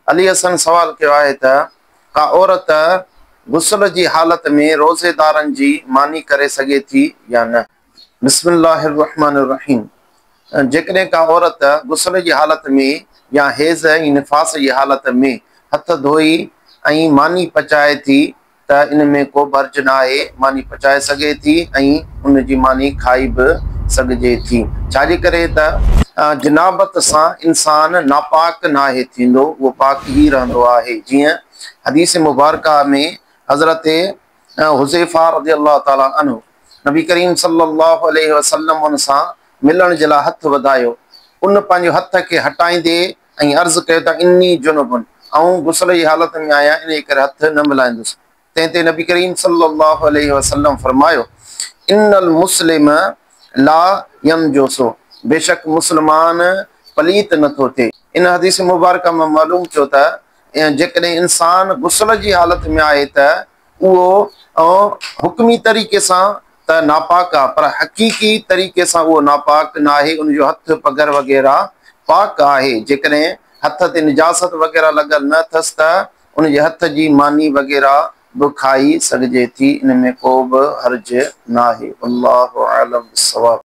अली हसन सवाल कयो आहे त का औरत गुस्ल जी हालत में रोज़ेदारनि जी मानी करे सघे थी या न। बिस्मिल्लाहिर्रहमानिर्रहीम। जेकॾहिं का औरत गुस्ल जी हालत में या हेज़ ऐं निफ़ास जी हालत में हथ धोई ऐं मानी पचाए थी त इन में को बर्ज न आहे, मानी पचाए सघे थी ऐं उन जी मानी खाई बि सघिजे थी। छाजे करे त जनाबत सां इंसान नापाक नाहे थींदो, उहो पाक ई रहंदो आहे। जीअं हदीस मुबारका में हज़रत हुज़ैफ़ा रज़ियल्लाहु ताला अन्हु नबी करीम सल्लल्लाहु अलैहि वसल्लम उन सां मिलण जे लाइ हथ वधायो। उन पंहिंजो हथ खे हटाईंदे ऐं अर्ज़ु कयो त इन्नी जुनुबुन, ऐं गुस्ल जी हालत में आहियां, इन करे हथ न मिलाईंदुसि। तंहिं ते नबी करीम सल्लल्लाहु अलैहि वसल्लम फरमायो, इन्नल मुस्लिम ला यमजुसु, बेशक मुस्लमान पलीत नथो थिए। इन हदीस मुबारक में मालूम थियो त जेकॾहिं इंसान गुस्ल जी हालत में आहे त उहो हुक्मी तरीक़े सां त नापाक आहे, पर हक़ीक़ी तरीक़े सां उहो नापाक न आहे। उनजो हथ पगर वग़ैरह पाक आहे। जेकॾहिं हथ ते निजासत वग़ैरह लॻल न अथसि त उनजे हथ जी मानी वग़ैरह बि खाई सघिजे थी। इन में को बि हर्ज न आहे। अल्लाहु आलम बिस्सवाब।